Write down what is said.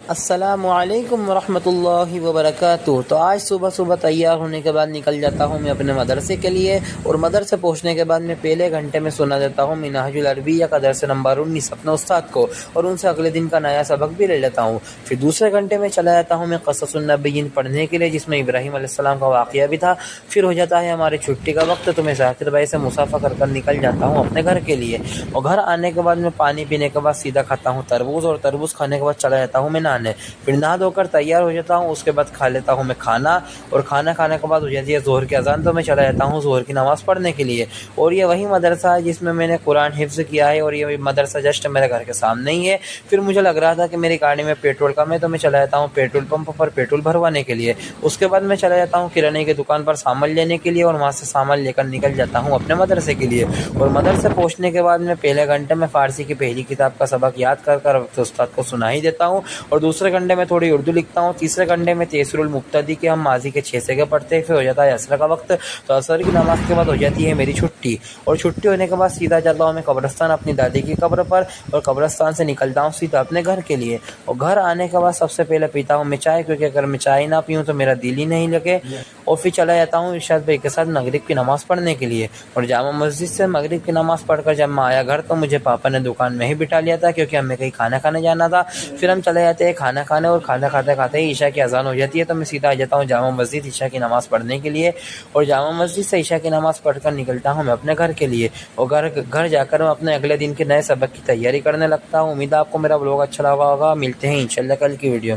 अस्सलामुअलैकुम वरहमतुल्लाहि वबरकातुहू। तो आज सुबह सुबह तैयार होने के बाद निकल जाता हूँ मैं अपने मदरसे के लिए। और मदरसे पहुँचने के बाद मैं पहले घंटे में सुना देता हूँ मिनहाजुल अरबिया का दर्स नंबर 19 अपने उस्ताद को, और उनसे अगले दिन का नया सबक भी ले लेता हूँ। फिर दूसरे घंटे में चला जाता हूँ मैं क़ससुन नबिय्यीन पढ़ने के लिए, जिसमें इब्राहीम अलैहिस्सलाम का वाक़या भी था। फिर हो जाता है हमारी छुट्टी का वक्त, तो मैं ज़ाकिर भाई से मुसाफ़ा कर निकल जाता हूँ अपने घर के लिए। और घर आने के बाद मैं पानी पीने के बाद सीधा खाता हूँ तरबूज, और तरबूज खाने के बाद चला जाता हूँ मैं नहाने। फिर नहा धोकर तैयार हो जाता हूँ। उसके बाद खा लेता हूँ मैं खाना, और खाना खाने के बाद हो जाती है ज़ोहर की अज़ान, तो मैं चला जाता हूँ ज़ोहर की नमाज़ पढ़ने के लिए। और ये वही मदरसा है जिसमें मैंने कुरान हिफ्ज़ किया है, और ये मदरसा जस्ट मेरे घर के सामने ही है। फिर मुझे लग रहा था कि मेरी गाड़ी में पेट्रोल कम है, तो मैं चला जाता हूँ पेट्रोल पंप पर पेट्रोल भरवाने के लिए। उसके बाद मैं चला जाता हूँ किराने की दुकान पर सामान लेने के लिए, और वहाँ से सामान लेकर निकल जाता हूँ अपने मदरसे के लिए। और मदरसे पहुँचने के बाद मैं पहले घंटे में फ़ारसी की पहली किताब का सबक याद कर उस्ताद को सुना ही देता हूँ, और दूसरे घंटे में थोड़ी उर्दू लिखता हूँ। तीसरे घंटे में तैसीरुल मुब्तदी के हम माजी के 6 से पढ़ते हैं। फिर हो जाता है असर का वक्त, तो असर की नमाज के बाद हो जाती है मेरी छुट्टी। और छुट्टी होने के बाद सीधा जाता हूँ मैं कब्रिस्तान अपनी दादी की कब्र पर, और कब्रिस्तान से निकलता हूँ सीधा अपने घर के लिए। और घर आने के बाद सबसे पहले पीता हूँ मैं चाय, क्योंकि अगर मैं चाय ना पीऊँ तो मेरा दिल ही नहीं लगे। और फिर चला जाता हूँ इरशाद भाई के साथ मगरिब की नमाज़ पढ़ने के लिए। और जामा मस्जिद से मगरिब की नमाज़ पढ़कर जब मैं आया घर, तो मुझे पापा ने दुकान में ही बिठा लिया था, क्योंकि हमें कहीं खाना खाने जाना था। फिर हम चले जाते हैं खाना खाने, और खाना खाते खाते ही ईशा की अज़ान हो जाती है, तो मैं सीधा आ जाता हूँ जामा मस्जिद ईशा की नमाज़ पढ़ने के लिए। और जामा मस्जिद से ईशा की नमाज़ पढ़कर निकलता हूँ मैं अपने घर के लिए। और घर जाकर मैं अपने अगले दिन के नए सबक की तैयारी करने लगता हूँ। उम्मीद है आपको मेरा ब्लॉग अच्छा लगा होगा। मिलते हैं इंशाल्लाह कल की वीडियो में।